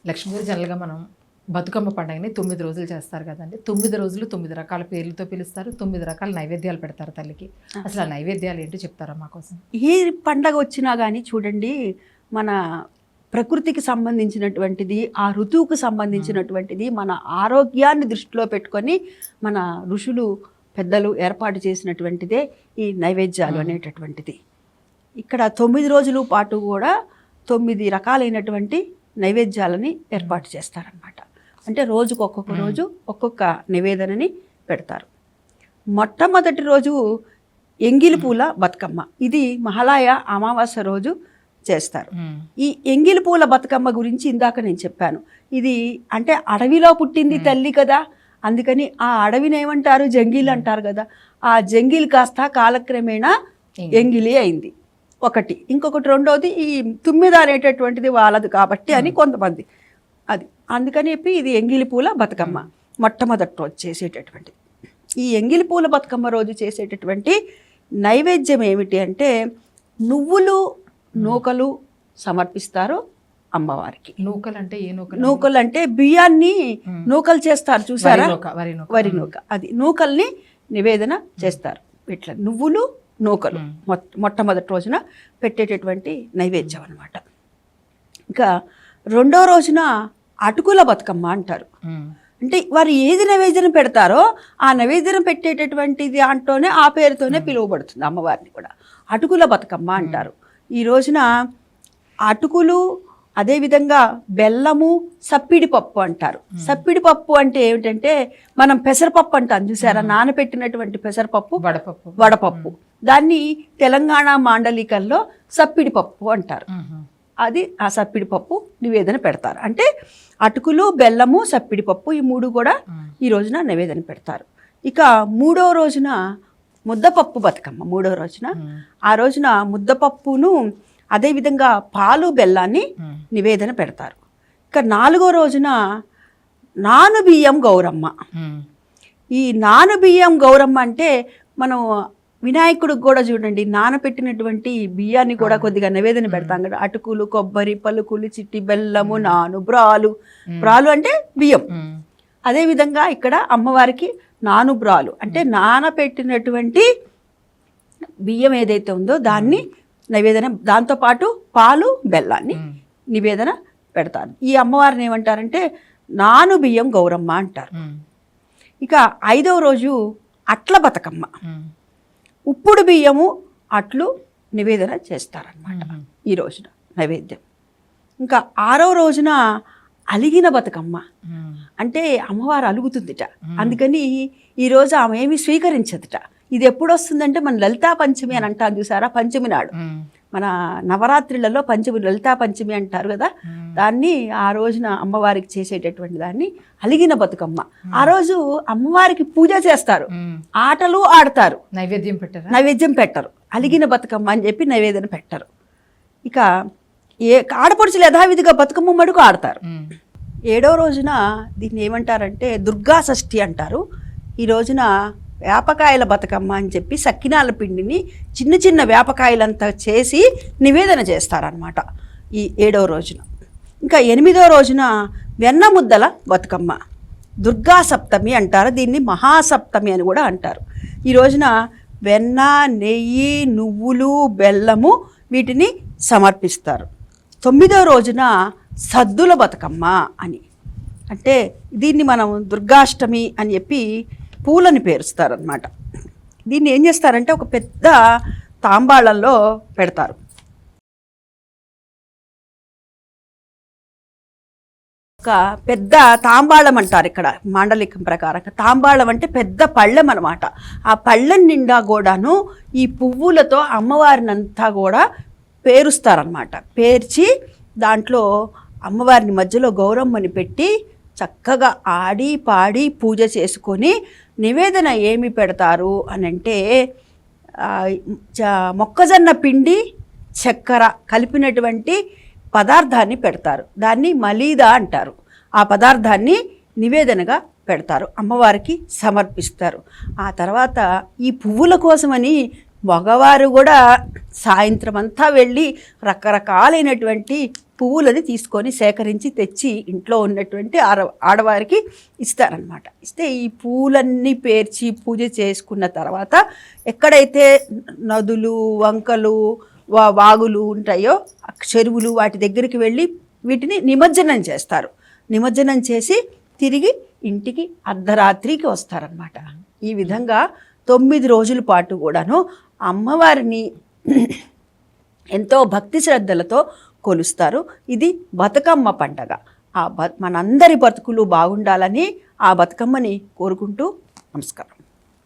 లక్ష్మీదేవి జనరల్గా మనం బతుకమ్మ పండుగని 9 రోజులు చేస్తారు కదండి. 9 రోజులు 9 రకాల పేర్లతో పిలుస్తారు. 9 రకాల నైవేద్యాలు పెడతారు తల్లికి. అసలు ఆ నైవేద్యాలు ఏంటో చెప్తారా మా కోసం? ఏ పండగ వచ్చినా కానీ చూడండి, మన ప్రకృతికి సంబంధించినటువంటిది, ఆ ఋతువుకు సంబంధించినటువంటిది, మన ఆరోగ్యాన్ని దృష్టిలో పెట్టుకొని మన ఋషులు పెద్దలు ఏర్పాటు చేసినటువంటిదే ఈ నైవేద్యాలు అనేటటువంటిది. ఇక్కడ 9 రోజుల పాటు కూడా 9 రకాలైనటువంటి నైవేద్యాలని ఏర్పాటు చేస్తారనమాట. అంటే రోజుకు ఒక్కొక్క రోజు ఒక్కొక్క నివేదనని పెడతారు. మొట్టమొదటి రోజు ఎంగిలి పూల బతుకమ్మ. ఇది మహాలయ అమావాస్య రోజు చేస్తారు. ఈ ఎంగిలి పూల బతుకమ్మ గురించి ఇందాక నేను చెప్పాను. ఇది అంటే అడవిలో పుట్టింది తల్లి కదా, అందుకని ఆ అడవిని ఏమంటారు, జంగిల్ అంటారు కదా. ఆ జంగిల్ కాస్త కాలక్రమేణా ఎంగిలి అయింది ఒకటి. ఇంకొకటి రెండోది ఈ తుమ్మిద అనేటటువంటిది వాళ్ళది కాబట్టి అని కొంతమంది అది అందుకని చెప్పి ఇది ఎంగిలి పూల బతుకమ్మ మొట్టమొదటి రోజు చేసేటటువంటిది. ఈ ఎంగిలి పూల బతుకమ్మ రోజు చేసేటటువంటి నైవేద్యం ఏమిటి అంటే నువ్వులు నూకలు సమర్పిస్తారు అమ్మవారికి. నూకలు అంటే ఏ నూకలు? నూకలు అంటే బియ్యాన్ని నూకలు చేస్తారు చూసారా, వరి నూక. అది నూకల్ని నివేదన చేస్తారు. ఇట్లా నువ్వులు నూకలు మొట్టమొదటి రోజున పెట్టేటటువంటి నైవేద్యం అన్నమాట. ఇంకా రెండో రోజున అటుకుల బతుకమ్మ అంటారు. అంటే వారు ఏది నైవేద్యం పెడతారో ఆ నైవేద్యం పెట్టేటటువంటిది దాంట్లోనే ఆ పేరుతోనే పిలువబడుతుంది అమ్మవారిని కూడా. అటుకుల బతుకమ్మ అంటారు. ఈ రోజున అటుకులు, అదేవిధంగా బెల్లము, సప్పిడి పప్పు అంటారు. సప్పిడి పప్పు అంటే ఏమిటంటే మనం పెసరపప్పు అంటాం చూసారా, నానబెట్టినటువంటి పెసరపప్పు, వడపప్పు. దాన్ని తెలంగాణ మాండలికంలో సప్పిడి పప్పు అంటారు. అది ఆ సప్పిడి పప్పు నివేదన పెడతారు. అంటే అటుకులు, బెల్లము, సప్పిడి పప్పు ఈ మూడు కూడా ఈ రోజున నివేదన పెడతారు. ఇక మూడో రోజున ముద్దపప్పు బతుకమ్మ. మూడో రోజున ఆ రోజున ముద్దపప్పును అదేవిధంగా పాలు బెల్లాన్ని నివేదన పెడతారు. ఇక నాలుగో రోజున నానుబియ్యం గౌరమ్మ. ఈ నానుబియ్యం గౌరమ్మ అంటే మనం వినాయకుడికి కూడా చూడండి నానపెట్టినటువంటి బియ్యాన్ని కూడా కొద్దిగా నివేదన పెడతాం కదా. అటుకులు, కొబ్బరి, పలుకులు, చిట్టి బెల్లము, నాను, బ్రాలు అంటే బియ్యం. అదేవిధంగా ఇక్కడ అమ్మవారికి నాను బ్రాలు అంటే నానపెట్టినటువంటి బియ్యం ఏదైతే ఉందో దాన్ని నివేదన, దాంతోపాటు పాలు బెల్లాన్ని నివేదన పెడతారు. ఈ అమ్మవారిని ఏమంటారంటే నాను బియ్యం గౌరమ్మ అంటారు. ఇక ఐదవ రోజు అట్ల బతుకమ్మ. ఉప్పుడు బియ్యము అట్లు నివేదన చేస్తారనమాట ఈ రోజున నైవేద్యం. ఇంకా ఆరో రోజున అలిగిన బతుకమ్మ. అంటే అమ్మవారు అలుగుతుందిట, అందుకని ఈరోజు ఆమె ఏమి స్వీకరించదుట. ఇది ఎప్పుడు వస్తుందంటే మన లలితా పంచమి అని అంటారు చూసారా, పంచమి నాడు. మన నవరాత్రులలో పంచమి లలితా పంచమి అంటారు కదా, దాన్ని ఆ రోజున అమ్మవారికి చేసేటటువంటి దాన్ని అలిగిన బతుకమ్మ. ఆ రోజు అమ్మవారికి పూజ చేస్తారు, ఆటలు ఆడతారు, నైవేద్యం పెట్టరు. అలిగిన బతుకమ్మ అని చెప్పి నైవేద్యం పెట్టరు. ఇక ఆడపడుచులు యథావిధిగా బతుకమ్మ మడుగు ఆడతారు. ఏడో రోజున దీన్ని ఏమంటారంటే దుర్గా షష్ఠి అంటారు. ఈ రోజున వేపకాయల బతుకమ్మ అని చెప్పి సక్కినాల పిండిని చిన్న చిన్న వేపకాయలంతా చేసి నివేదన చేస్తారనమాట ఈ ఏడవ రోజున. ఇంకా ఎనిమిదో రోజున వెన్న ముద్దల బతుకమ్మ, దుర్గా సప్తమి అంటారు. దీన్ని మహాసప్తమి అని కూడా అంటారు. ఈ రోజున వెన్న, నెయ్యి, నువ్వులు, బెల్లము వీటిని సమర్పిస్తారు. తొమ్మిదో రోజున సద్దుల బతుకమ్మ అని, అంటే దీన్ని మనం దుర్గాష్టమి అని చెప్పి పూలని పేరుస్తారనమాట. దీన్ని ఏం చేస్తారంటే ఒక పెద్ద తాంబాళంలో పెడతారు. ఒక పెద్ద తాంబాళం అంటారు ఇక్కడ మాండలికం ప్రకారం. తాంబాళం అంటే పెద్ద పళ్ళెం అనమాట. ఆ పళ్ళెం నిండా కూడాను ఈ పువ్వులతో అమ్మవారినంతా కూడా పేరుస్తారనమాట. పేర్చి దాంట్లో అమ్మవారిని మధ్యలో గౌరమ్మని పెట్టి చక్కగా ఆడి పాడి పూజ చేసుకొని నివేదన ఏమి పెడతారు అని అంటే మొక్కజొన్న పిండి, చక్కెర కలిపినటువంటి పదార్థాన్ని పెడతారు. దాన్ని మలీదా అంటారు. ఆ పదార్థాన్ని నివేదనగా పెడతారు, అమ్మవారికి సమర్పిస్తారు. ఆ తర్వాత ఈ పువ్వుల కోసమని మగవారు కూడా సాయంత్రం అంతా వెళ్ళి రకరకాలైనటువంటి పువ్వులని తీసుకొని సేకరించి తెచ్చి ఇంట్లో ఉన్నటువంటి ఆడవారికి ఇస్తారనమాట. ఇస్తే ఈ పువ్వులన్నీ పేర్చి పూజ చేసుకున్న తర్వాత ఎక్కడైతే నదులు, వంకలు, వాగులు ఉంటాయో, చెరువులు, వాటి దగ్గరికి వెళ్ళి వీటిని నిమజ్జనం చేస్తారు. నిమజ్జనం చేసి తిరిగి ఇంటికి అర్ధరాత్రికి వస్తారనమాట. ఈ విధంగా 9 రోజుల పాటు కూడాను అమ్మవారిని ఎంతో భక్తి శ్రద్ధలతో కొలుస్తారు. ఇది బతుకమ్మ పండగ. మనందరి బతుకులు బాగుండాలని ఆ బతుకమ్మని కోరుకుంటూ నమస్కారం.